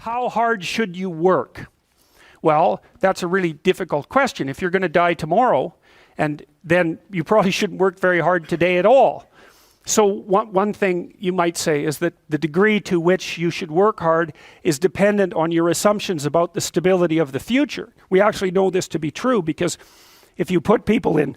how hard should you work? Well, that's a really difficult question. If you're going to die tomorrow, and then you probably shouldn't work very hard today at all. So one thing you might say is that the degree to which you should work hard is dependent on your assumptions about the stability of the future. We actually know this to be true because if you put people in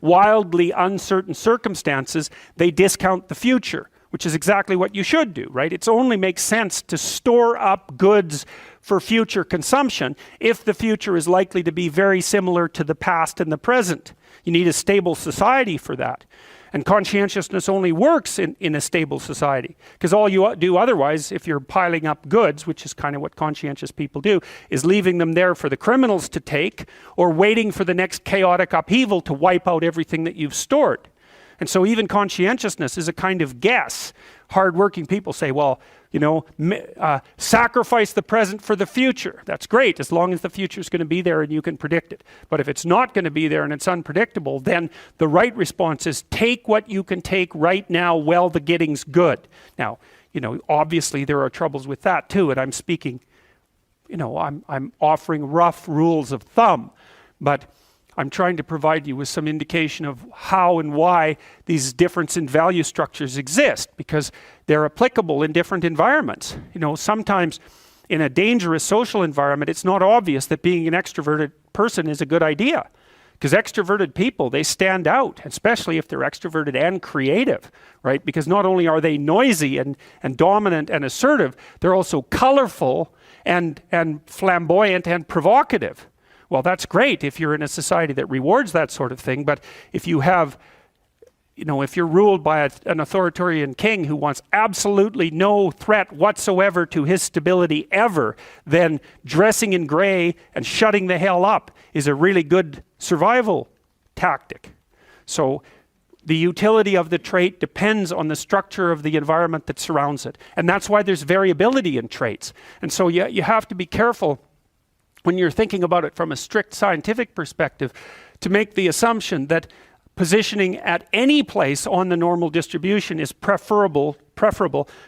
wildly uncertain circumstances, they discount the future, which is exactly what you should do, right? It only makes sense to store up goods for future consumption if the future is likely to be very similar to the past and the present. You need a stable society for that. And conscientiousness only works in a stable society, because all you do otherwise, if you're piling up goods, which is kind of what conscientious people do, is leaving them there for the criminals to take, or waiting for the next chaotic upheaval to wipe out everything that you've stored. And so even conscientiousness is a kind of guess. Hardworking people say, well, you know, sacrifice the present for the future. That's great, as long as the future is going to be there and you can predict it. But if it's not going to be there and it's unpredictable, then the right response is take what you can take right now while the getting's good. Now, you know, obviously there are troubles with that too, and I'm speaking, you know, I'm offering rough rules of thumb, but I'm trying to provide you with some indication of how and why these difference in value structures exist, because they're applicable in different environments. You know, sometimes in a dangerous social environment, it's not obvious that being an extroverted person is a good idea, because extroverted people, they stand out, especially if they're extroverted and creative, right? Because not only are they noisy and dominant and assertive, they're also colorful and flamboyant and provocative. Well, that's great if you're in a society that rewards that sort of thing, but if you have, you know, if you're ruled by an authoritarian king who wants absolutely no threat whatsoever to his stability ever, then dressing in gray and shutting the hell up is a really good survival tactic. So the utility of the trait depends on the structure of the environment that surrounds it. And that's why there's variability in traits. And so you have to be careful when you're thinking about it from a strict scientific perspective, to make the assumption that positioning at any place on the normal distribution is preferable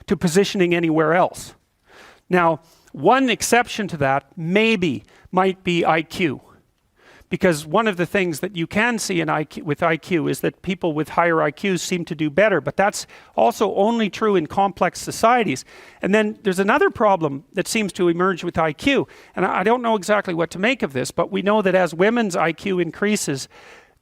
to positioning anywhere else. Now, one exception to that might be IQ. Because one of the things that you can see with IQ is that people with higher IQs seem to do better, but that's also only true in complex societies. And then there's another problem that seems to emerge with IQ, and I don't know exactly what to make of this, but we know that as women's IQ increases,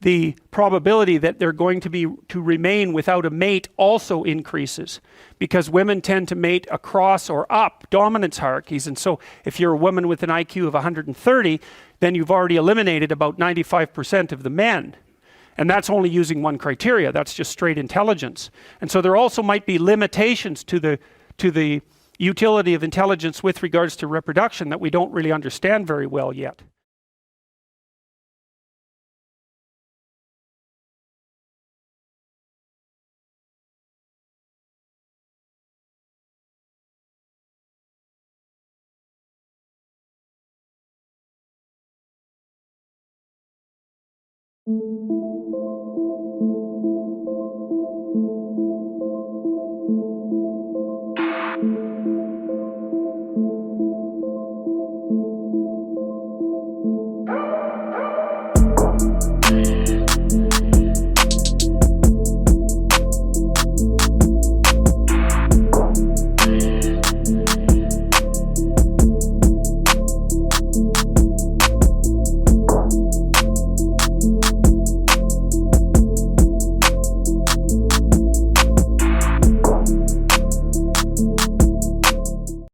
the probability that they're going to remain without a mate also increases, because women tend to mate across or up dominance hierarchies. And so if you're a woman with an IQ of 130, then you've already eliminated about 95% of the men. And that's only using one criteria. That's just straight intelligence. And so there also might be limitations to the utility of intelligence with regards to reproduction that we don't really understand very well yet. Thank you.